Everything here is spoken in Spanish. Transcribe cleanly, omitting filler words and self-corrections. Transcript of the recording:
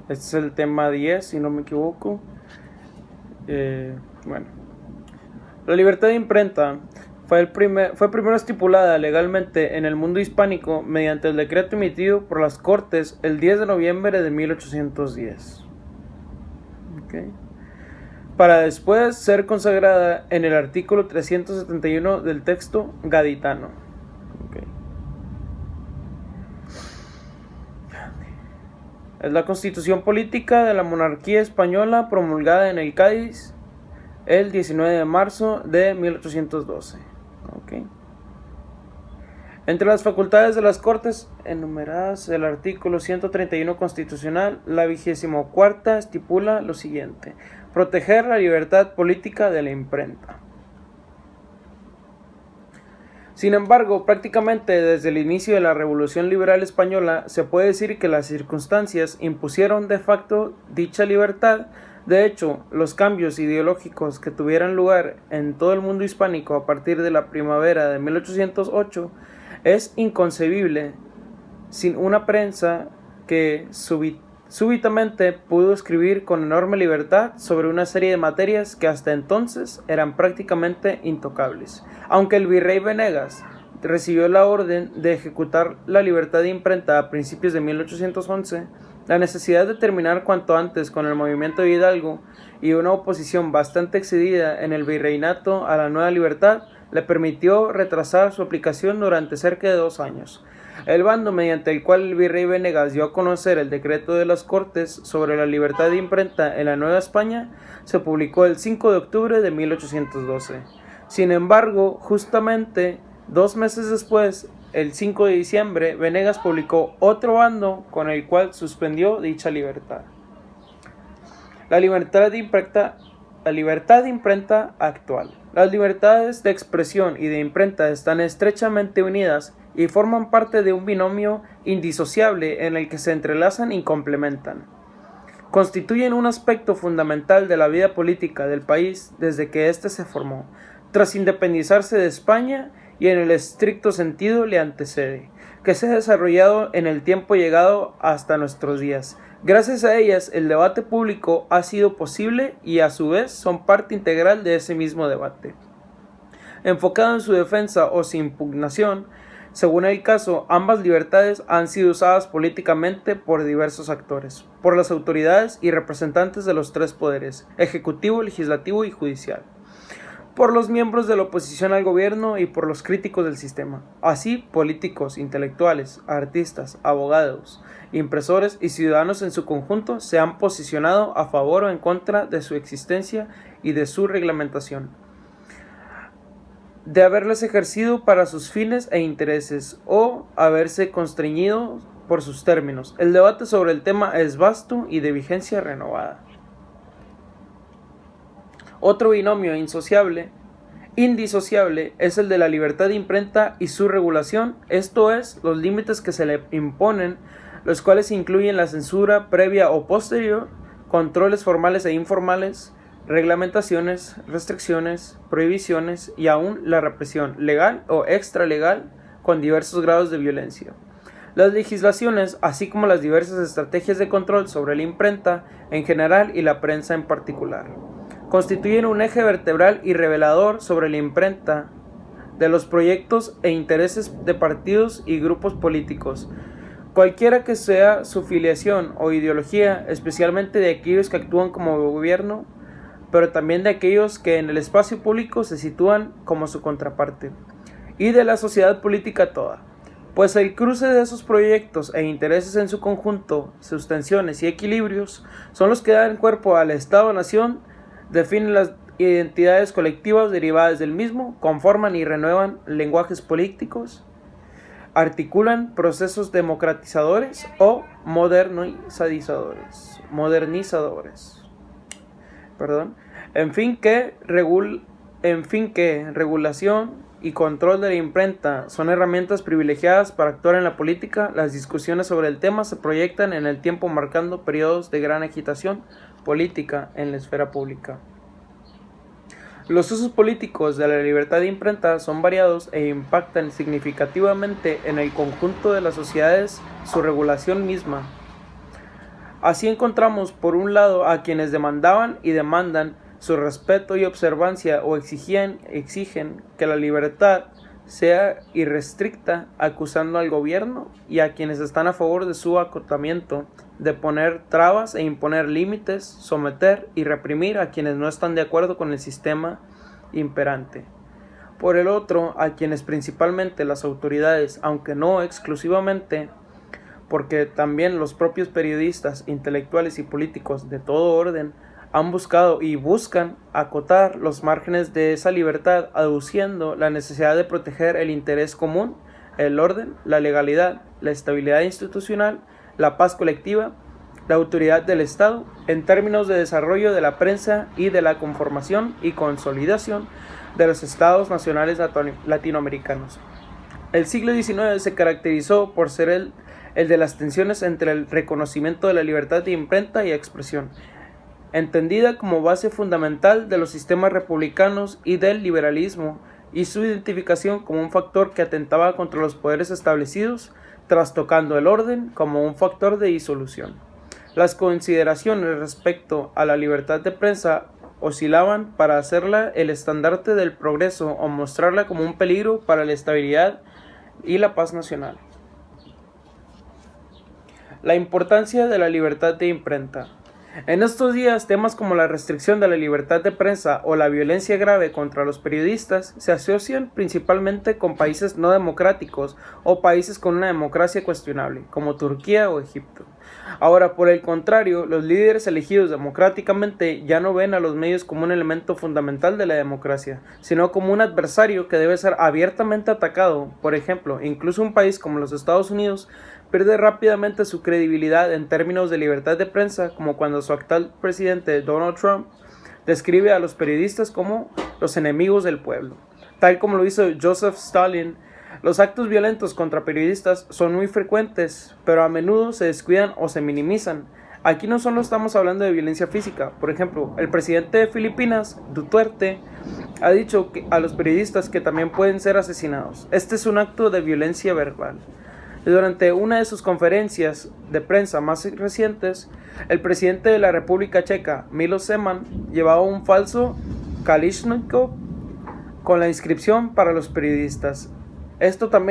Este es el tema 10, si no me equivoco. Bueno, la libertad de imprenta fue primero estipulada legalmente en el mundo hispánico mediante el decreto emitido por las Cortes el 10 de noviembre de 1810. Okay. Para después ser consagrada en el artículo 371 del texto gaditano. Okay. Es la constitución política de la monarquía española promulgada en el Cádiz el 19 de marzo de 1812. Okay. Entre las facultades de las Cortes enumeradas el artículo 131 constitucional, la 24ª estipula lo siguiente: proteger la libertad política de la imprenta. Sin embargo, prácticamente desde el inicio de la Revolución Liberal Española se puede decir que las circunstancias impusieron de facto dicha libertad. De hecho, los cambios ideológicos que tuvieran lugar en todo el mundo hispánico a partir de la primavera de 1808 es inconcebible sin una prensa que súbitamente pudo escribir con enorme libertad sobre una serie de materias que hasta entonces eran prácticamente intocables. Aunque el virrey Venegas recibió la orden de ejecutar la libertad de imprenta a principios de 1811, la necesidad de terminar cuanto antes con el movimiento de Hidalgo y una oposición bastante excedida en el virreinato a la nueva libertad le permitió retrasar su aplicación durante cerca de 2 años. El bando mediante el cual el virrey Venegas dio a conocer el decreto de las Cortes sobre la libertad de imprenta en la Nueva España se publicó el 5 de octubre de 1812. Sin embargo, justamente 2 meses después, el 5 de diciembre, Venegas publicó otro bando con el cual suspendió dicha libertad. La libertad de imprenta actual. Las libertades de expresión y de imprenta están estrechamente unidas y forman parte de un binomio indisociable en el que se entrelazan y complementan. Constituyen un aspecto fundamental de la vida política del país desde que éste se formó, tras independizarse de España, y en el estricto sentido le antecede, que se ha desarrollado en el tiempo llegado hasta nuestros días. Gracias a ellas, el debate público ha sido posible y a su vez son parte integral de ese mismo debate. Enfocado en su defensa o su impugnación, según el caso, ambas libertades han sido usadas políticamente por diversos actores, por las autoridades y representantes de los 3 poderes, ejecutivo, legislativo y judicial, por los miembros de la oposición al gobierno y por los críticos del sistema. Así, políticos, intelectuales, artistas, abogados, impresores y ciudadanos en su conjunto se han posicionado a favor o en contra de su existencia y de su reglamentación, de haberlas ejercido para sus fines e intereses o haberse constreñido por sus términos. El debate sobre el tema es vasto y de vigencia renovada. Otro binomio indisociable es el de la libertad de imprenta y su regulación, esto es, los límites que se le imponen, los cuales incluyen la censura previa o posterior, controles formales e informales, reglamentaciones, restricciones, prohibiciones y aún la represión, legal o extralegal, con diversos grados de violencia. Las legislaciones, así como las diversas estrategias de control sobre la imprenta en general y la prensa en particular, constituyen un eje vertebral y revelador sobre la imprenta de los proyectos e intereses de partidos y grupos políticos, cualquiera que sea su filiación o ideología, especialmente de aquellos que actúan como gobierno, pero también de aquellos que en el espacio público se sitúan como su contraparte, y de la sociedad política toda, pues el cruce de esos proyectos e intereses en su conjunto, sus tensiones y equilibrios, son los que dan cuerpo al Estado-Nación, definen las identidades colectivas derivadas del mismo, conforman y renuevan lenguajes políticos, articulan procesos democratizadores o modernizadores. En fin que regulación y control de la imprenta son herramientas privilegiadas para actuar en la política. Las discusiones sobre el tema se proyectan en el tiempo marcando periodos de gran agitación política en la esfera pública. Los usos políticos de la libertad de imprenta son variados e impactan significativamente en el conjunto de las sociedades. Su regulación misma Así encontramos por un lado a quienes demandaban y demandan su respeto y observancia o exigen que la libertad sea irrestricta, acusando al gobierno, y a quienes están a favor de su acotamiento, de poner trabas e imponer límites, someter y reprimir a quienes no están de acuerdo con el sistema imperante. Por el otro, a quienes principalmente las autoridades, aunque no exclusivamente, porque también los propios periodistas, intelectuales y políticos de todo orden han buscado y buscan acotar los márgenes de esa libertad, aduciendo la necesidad de proteger el interés común, el orden, la legalidad, la estabilidad institucional, la paz colectiva, la autoridad del Estado, en términos de desarrollo de la prensa y de la conformación y consolidación de los estados nacionales latinoamericanos. El siglo XIX se caracterizó por ser el de las tensiones entre el reconocimiento de la libertad de imprenta y expresión, entendida como base fundamental de los sistemas republicanos y del liberalismo, y su identificación como un factor que atentaba contra los poderes establecidos, trastocando el orden como un factor de disolución. Las consideraciones respecto a la libertad de prensa oscilaban para hacerla el estandarte del progreso o mostrarla como un peligro para la estabilidad y la paz nacional. La importancia de la libertad de imprenta. En estos días, temas como la restricción de la libertad de prensa o la violencia grave contra los periodistas se asocian principalmente con países no democráticos o países con una democracia cuestionable, como Turquía o Egipto. Ahora, por el contrario, los líderes elegidos democráticamente ya no ven a los medios como un elemento fundamental de la democracia, sino como un adversario que debe ser abiertamente atacado. Por ejemplo, incluso un país como los Estados Unidos pierde rápidamente su credibilidad en términos de libertad de prensa, como cuando su actual presidente Donald Trump describe a los periodistas como los enemigos del pueblo. Tal como lo hizo Joseph Stalin, los actos violentos contra periodistas son muy frecuentes, pero a menudo se descuidan o se minimizan. Aquí no solo estamos hablando de violencia física. Por ejemplo, el presidente de Filipinas, Duterte, ha dicho a los periodistas que también pueden ser asesinados. Este es un acto de violencia verbal. Durante una de sus conferencias de prensa más recientes, el presidente de la República Checa, Miloš Zeman, llevaba un falso Kalashnikov con la inscripción para los periodistas. Esto también